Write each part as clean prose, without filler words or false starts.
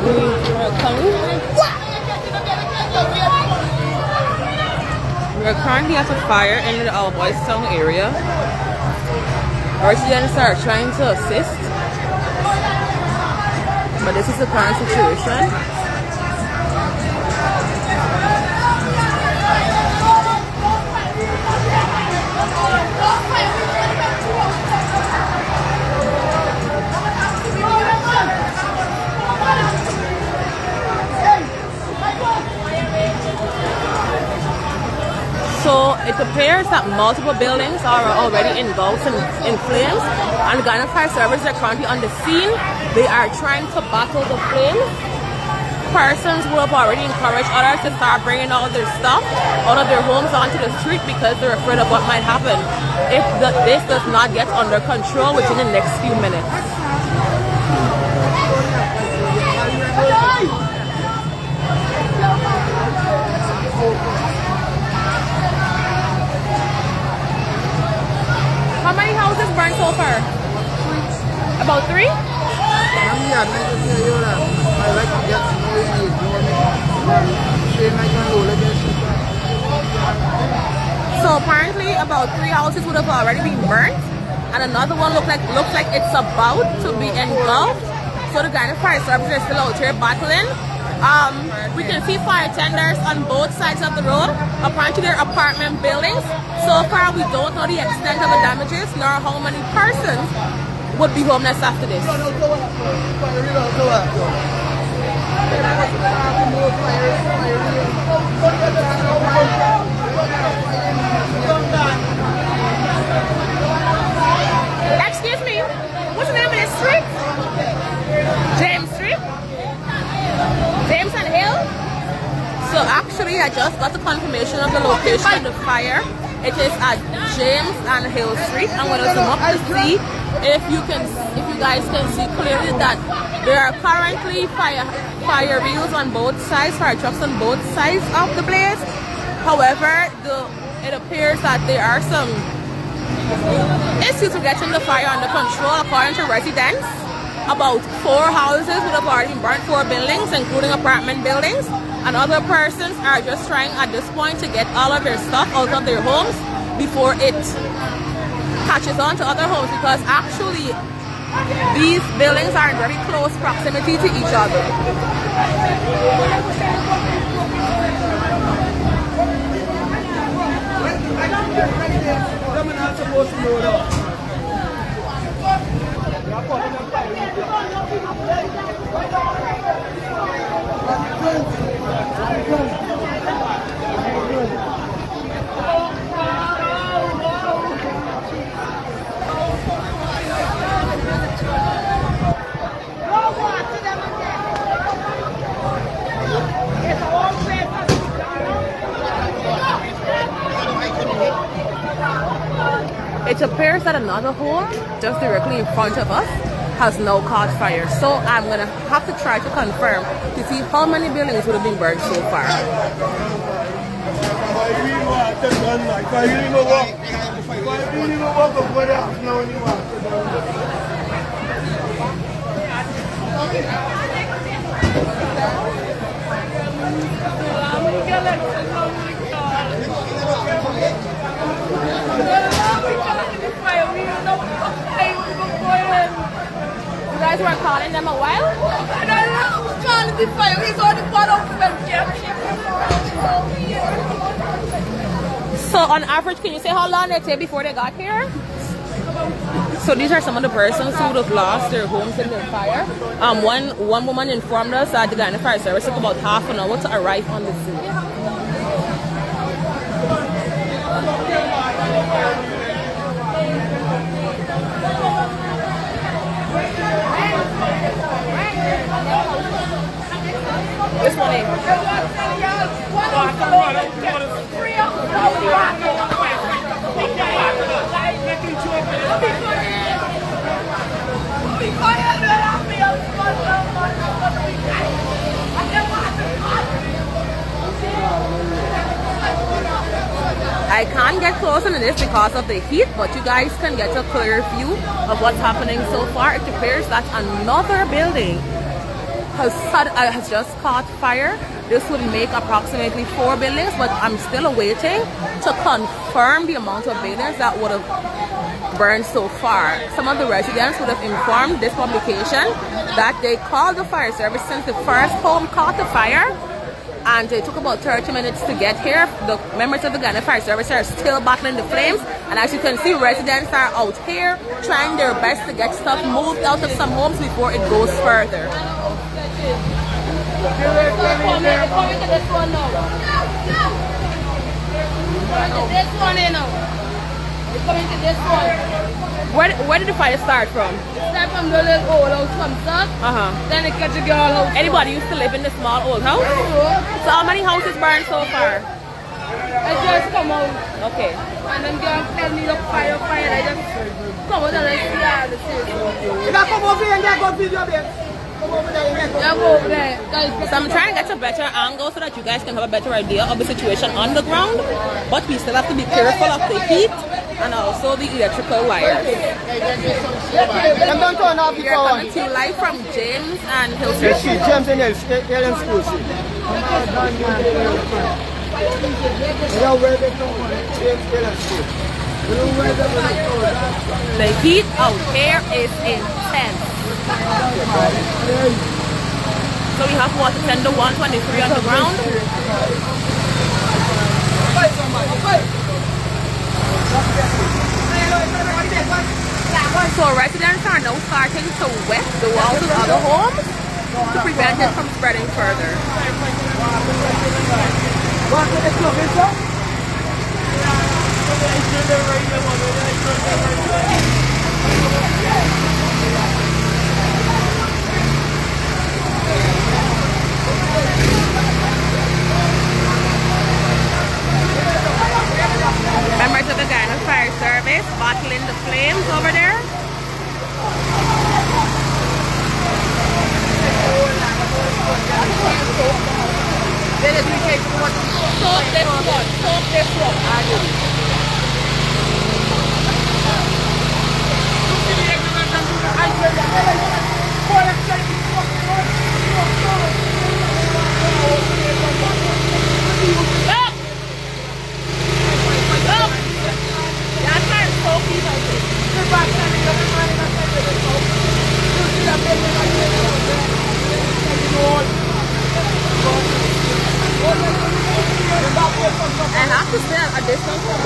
We're currently at a fire in the Albouystown area. Residents are trying to assist, but this is the current situation. So it appears that multiple buildings are already engulfed in flames, and the Guyana Fire Service are currently on the scene. They are trying to battle the flames. Persons who have already encouraged others to start bringing all their stuff out of their homes onto the street because they're afraid of what might happen if this does not get under control within the next few minutes. How many houses burned so far? About 3? So apparently about 3 houses would have already been burnt, and another one looks like it's about to be engulfed. So the Guyana Fire Service is still out here battling. We can see fire tenders on both sides of the road. Apparently they're apartment buildings. So far we don't know the extent of the damages nor how many persons would be homeless after this. Excuse me, what's the name of this street? James Street? James and Hill? So actually I just got the confirmation of the location of the fire. It is at James and Hill Street. I'm going to zoom up to see if you guys can see clearly that there are currently fire wheels on both sides, fire trucks on both sides of the blaze. However, it appears that there are some issues with getting the fire under control. According to residents, about 4 houses would have already been burnt, 4 buildings, including apartment buildings, and other persons are just trying at this point to get all of their stuff out of their homes before it catches on to other homes, because actually these buildings are in very close proximity to each other. It appears that another home just directly in front of us has now caught fire. So I'm going to have to try to confirm to see how many buildings would have been burned so far. You guys were calling them a while? I don't know. We're calling the fire. He's on the bottom of them. So on average, can you say how long they take before they got here? So these are some of the persons who would have lost their homes in the fire. One woman informed us that the Guyana Fire Service took about half an hour to arrive on the scene. This one is. I can't get closer to this because of the heat, but you guys can get a clear view of what's happening so far. It appears that another building has just caught fire. This would make approximately 4 buildings, but I'm still awaiting to confirm the amount of buildings that would have burned so far. Some of the residents would have informed this publication that they called the fire service since the first home caught the fire, and it took about 30 minutes to get here. The members of the Guyana Fire Service are still battling the flames, and as you can see, residents are out here trying their best to get stuff moved out of some homes before it goes further. Coming to this one now. This one, you know. It's coming to this one. Where did the fire start from? It started from the little old house from stuff. Then it got to girl house. Anybody used to live in the small old house? So how many houses burned so far? I just come out. Okay. And then girl tell me the fire. I just come out and I see all the shit. You got come over here and get good video, babe. Come over there. Yeah, go over there. So I'm trying to get a better angle so that you guys can have a better idea of the situation on the ground, but we still have to be careful of the heat and also the electrical wires. I'm going to turn off the We're power. coming to you live from James and Hills. Yes, she James and Ellen School. The heat out here is intense. So we have water tender 123 on the ground. So residents are now starting to wet the walls of other homes to prevent it from spreading further. Members of the Guyana Fire Service battling the flames over there. Soak this one. I have to stay at a distance from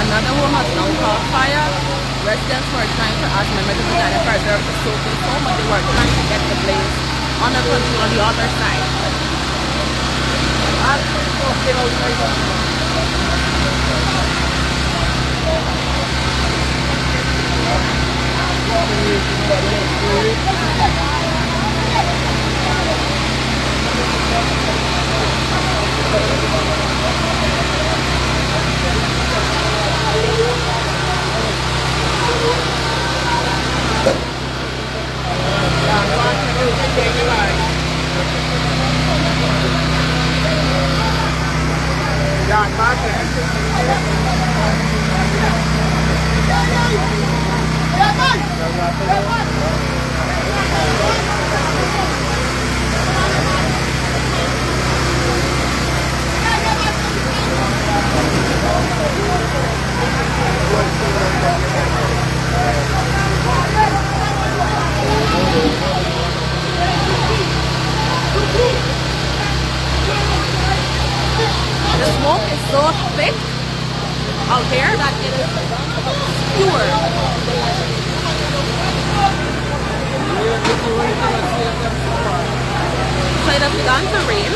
Another home has now caught fire. Residents were trying to ask members of the Guyana Fire Service to soak this home, but they were trying to get the blaze under control on the other side. The smoke is so thick out here that it is pure. So it has begun to rain.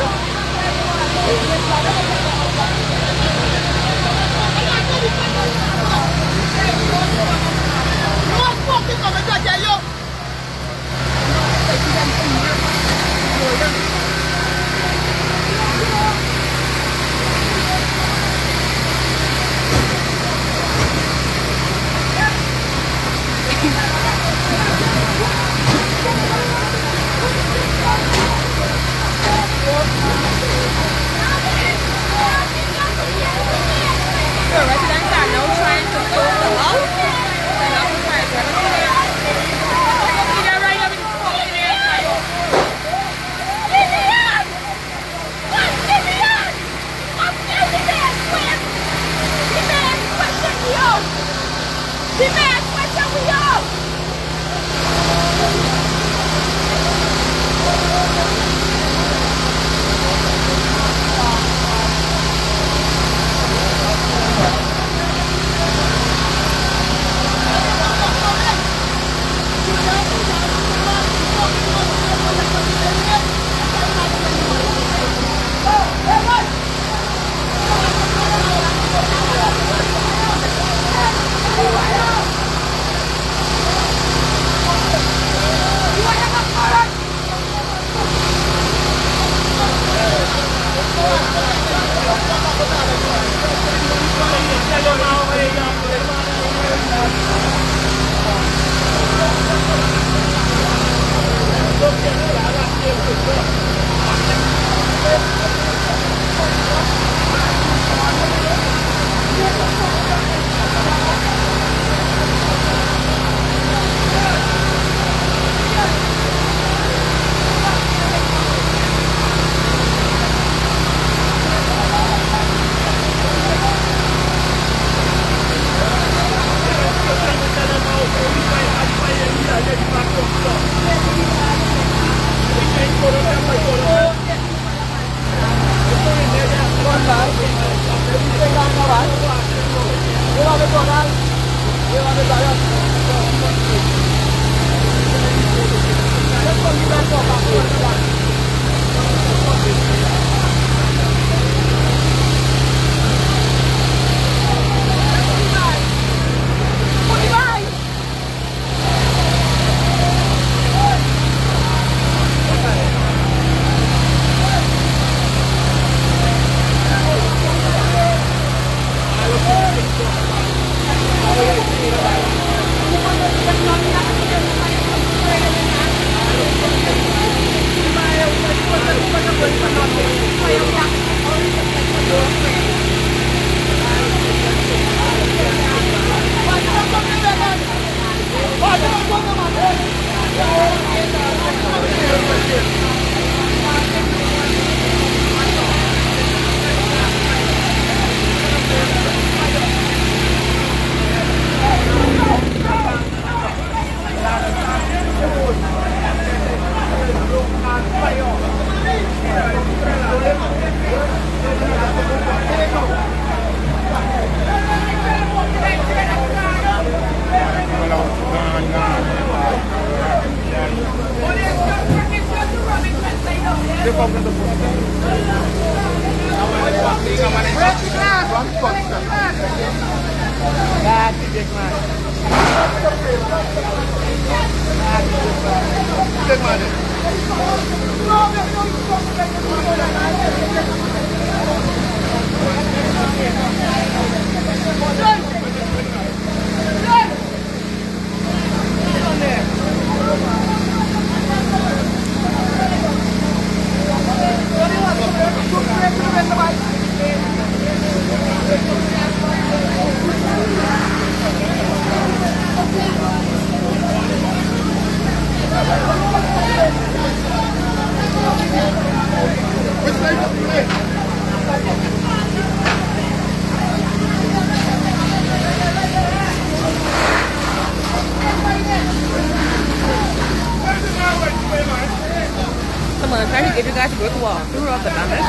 If you guys go to walk through of the damage,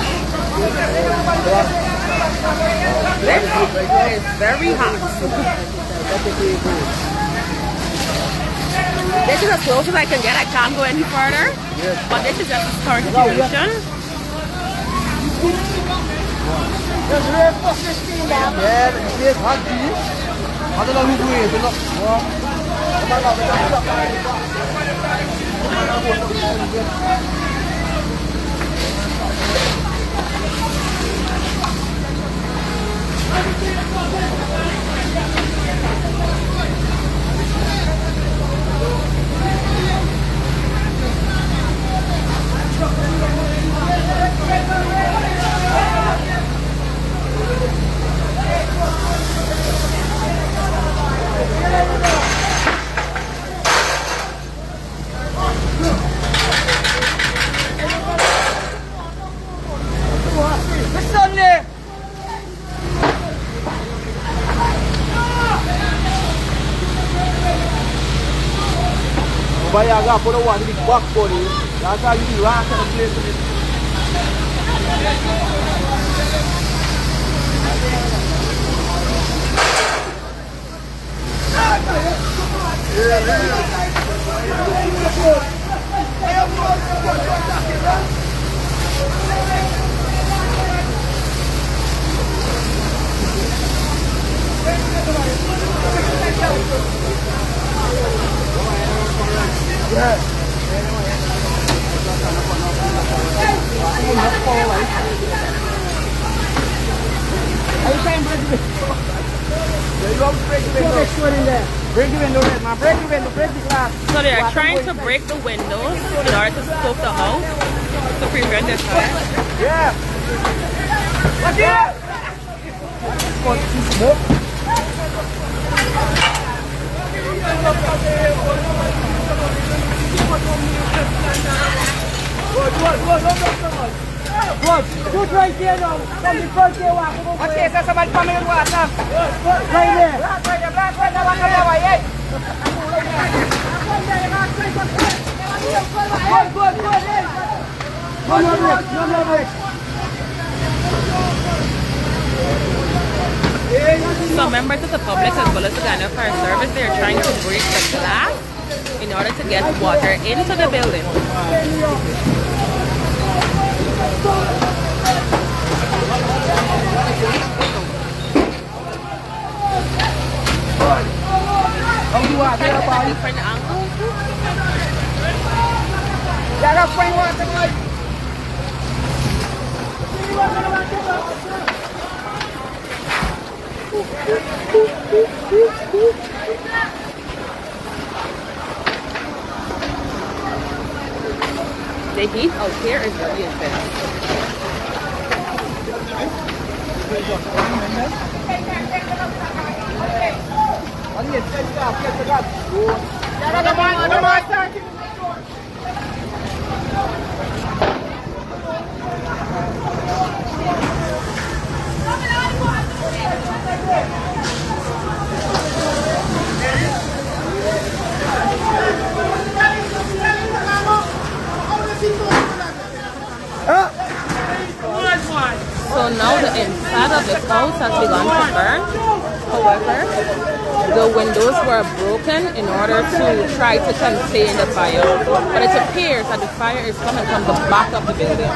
this is very hot. This is as close as I can get. I can't go any further, but this is just a current situation. But I got put a one in the back body. That's how you do rock and place with it. Yeah. Break the window, red man. Break the window, break the glass. So they are trying to break the windows in order to soak the house to prevent this fire. Yeah. What's here? Smoke. Good. Good right there now. From the front there, walk. Okay, so somebody come here and watch now. Right there. Black right there, walk over here. Good. No more break. So members of the public as well as the Guyana Fire Service, they are trying to break the glass in order to get water into the building. Different angles. The heat out here is really intense. So now the inside of this house has begun to burn. However, the windows were broken in order to try to contain the fire. But it appears that the fire is coming from the back of the building.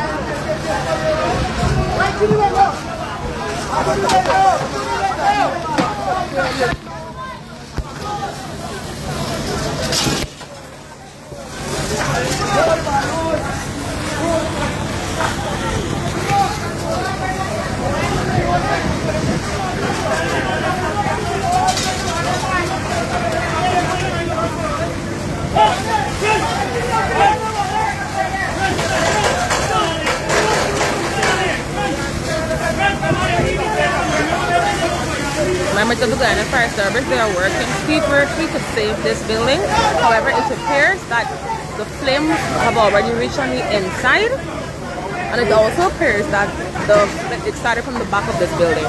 Members of the Guyana Fire Service, they are working feverishly to save this building. However, it appears that the flames have already reached on the inside, and it also appears that it started from the back of this building.